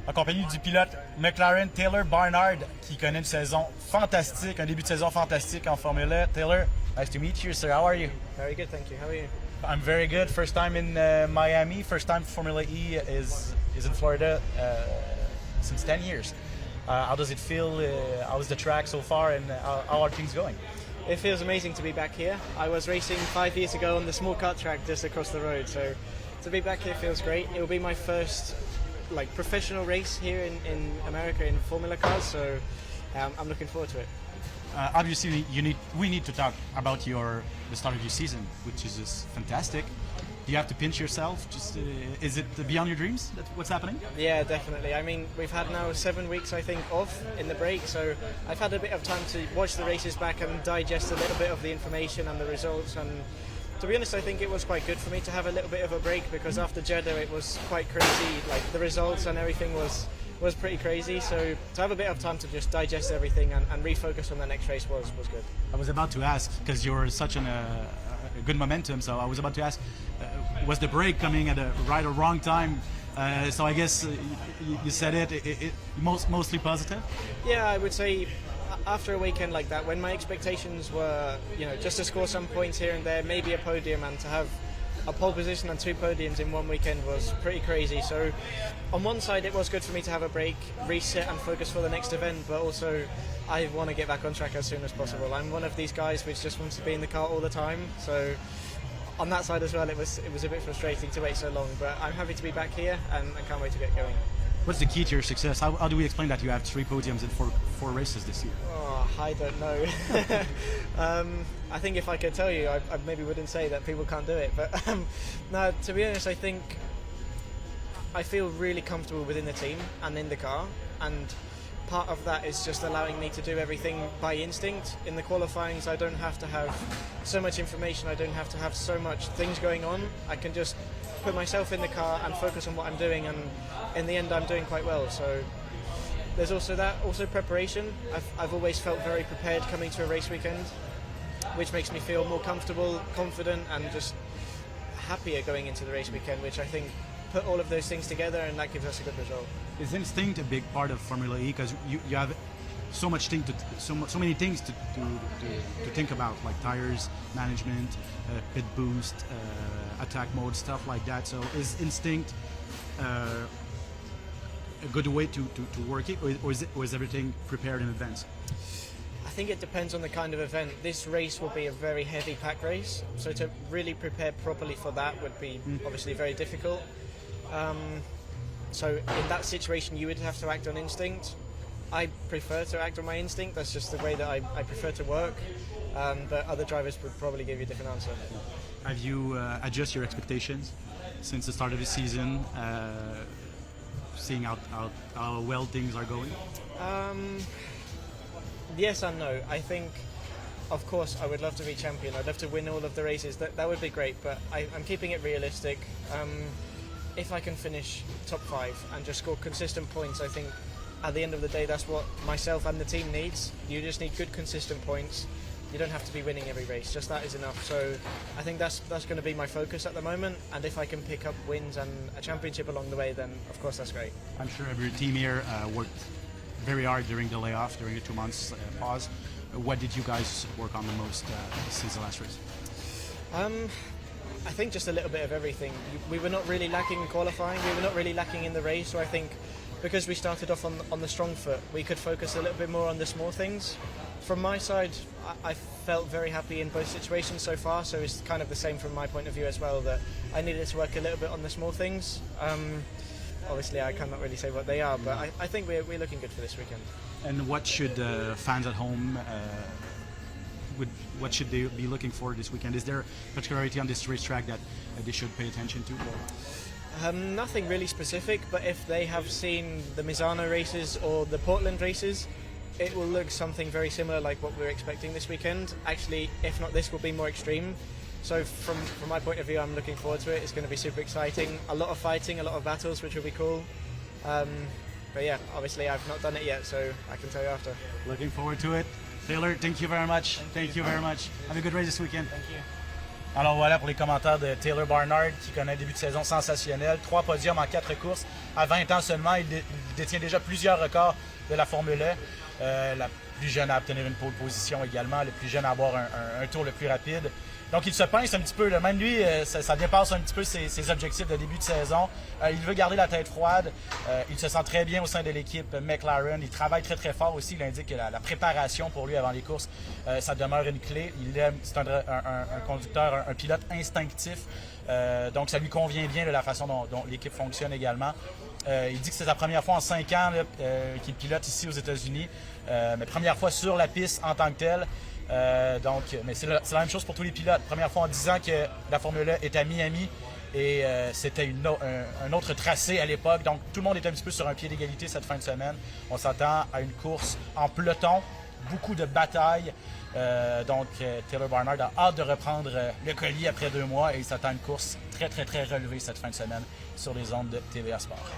en compagnie du pilote McLaren Taylor Barnard, qui connaît une saison fantastique, un début de saison fantastique en Formule E. Taylor, nice to meet you, sir. How are you? Very good, thank you. How are you? I'm very good. First time in Miami. First time Formula E is in Florida since 10 years. How does it feel? How's the track so far, and how are things going? It feels amazing to be back here. I was racing 5 years ago on the small kart track just across the road, so to be back here feels great. It will be my first professional race here in America in Formula cars, so I'm looking forward to it. Obviously, we need to talk about the start of your season, which is just fantastic. Do you have to pinch yourself? Is it beyond your dreams? What's happening? Yeah, definitely. I mean, we've had now 7 weeks, I think, off in the break, so I've had a bit of time to watch the races back and digest a little bit of the information and the results. And to be honest, I think it was quite good for me to have a little bit of a break, because after Jeddah it was quite crazy. Like, the results and everything was pretty crazy. So to have a bit of time to just digest everything and refocus on the next race was good. I was about to ask, because you're such a good momentum, so I was about to ask, was the break coming at a right or wrong time? So I guess you said it mostly positive? Yeah, I would say after a weekend like that, when my expectations were, just to score some points here and there, maybe a podium, and to have a pole position and 2 podiums in one weekend was pretty crazy. So on one side it was good for me to have a break, reset and focus for the next event, but also I want to get back on track as soon as possible. I'm one of these guys which just wants to be in the car all the time, so on that side as well it was a bit frustrating to wait so long, but I'm happy to be back here and I can't wait to get going. What's the key to your success? How do we explain that you have 3 podiums in four races this year? Oh, I don't know. I think if I could tell you, I maybe wouldn't say that people can't do it. But no, to be honest, I think I feel really comfortable within the team and in the car. And part of that is just allowing me to do everything by instinct. In the qualifyings, I don't have to have so much information. I don't have to have so much things going on. I can just put myself in the car and focus on what I'm doing, and in the end I'm doing quite well. So there's also that, also preparation. I've always felt very prepared coming to a race weekend, which makes me feel more comfortable, confident, and just happier going into the race weekend, which I think put all of those things together, and that gives us a good result. Is instinct a big part of Formula E? Because you have so many things to think about, like tires management, pit boost, attack mode, stuff like that. So is instinct a good way to work it, or is everything prepared in advance? I think it depends on the kind of event. This race will be a very heavy pack race, so to really prepare properly for that would be obviously very difficult. So in that situation you would have to act on instinct. I prefer to act on my instinct. That's just the way that I prefer to work, but other drivers would probably give you a different answer. Have you adjusted your expectations since the start of the season, seeing how well things are going? Yes and no. I think, of course, I would love to be champion. I'd love to win all of the races. That would be great, but I'm keeping it realistic. If I can finish top 5 and just score consistent points, I think at the end of the day that's what myself and the team needs. You just need good consistent points. You don't have to be winning every race, just that is enough. So I think that's going to be my focus at the moment, and if I can pick up wins and a championship along the way, then of course that's great. I'm sure every team here worked very hard during the layoff, during the 2 months pause. What did you guys work on the most since the last race? I think just a little bit of everything. We were not really lacking in qualifying, we were not really lacking in the race, so I think because we started off on the strong foot, we could focus a little bit more on the small things. From my side, I felt very happy in both situations so far, so it's kind of the same from my point of view as well, that I needed to work a little bit on the small things. Obviously I cannot really say what they are, but I think we're looking good for this weekend. And what should fans at home, what should they be looking for this weekend? Is there particularity on this racetrack that they should pay attention to? Nothing really specific, but if they have seen the Misano races or the Portland races, it will look something very similar like what we're expecting this weekend. Actually, if not, this will be more extreme. So from my point of view, I'm looking forward to it. It's going to be super exciting. A lot of fighting, a lot of battles, which will be cool. But yeah, obviously I've not done it yet, so I can tell you after. Looking forward to it. Taylor, thank you very much. Thank you very much. Have a good race this weekend. Thank you. Alors voilà pour les commentaires de Taylor Barnard qui connaît un début de saison sensationnel. 3 podiums en 4 courses. À 20 ans seulement, il détient déjà plusieurs records de la Formule E. La plus jeune à obtenir une pole position également, le plus jeune à avoir un tour le plus rapide. Donc il se pince un petit peu. Là. Même lui, ça dépasse un petit peu ses objectifs de début de saison. Il veut garder la tête froide. Il se sent très bien au sein de l'équipe McLaren. Il travaille très très fort aussi. Il indique que la préparation pour lui avant les courses, ça demeure une clé. C'est un conducteur, un pilote instinctif. Donc ça lui convient bien de la façon dont l'équipe fonctionne également. Il dit que c'est sa première fois en 5 ans qu'il pilote ici aux États-Unis. Mais première fois sur la piste en tant que telle. Mais c'est la même chose pour tous les pilotes. Première fois en 10 ans que la Formule E est à Miami et c'était un autre tracé à l'époque. Donc tout le monde est un petit peu sur un pied d'égalité cette fin de semaine. On s'attend à une course en peloton, beaucoup de batailles. Taylor Barnard a hâte de reprendre le colis après 2 mois et il s'attend à une course très très très relevée cette fin de semaine sur les ondes de TVA Sports.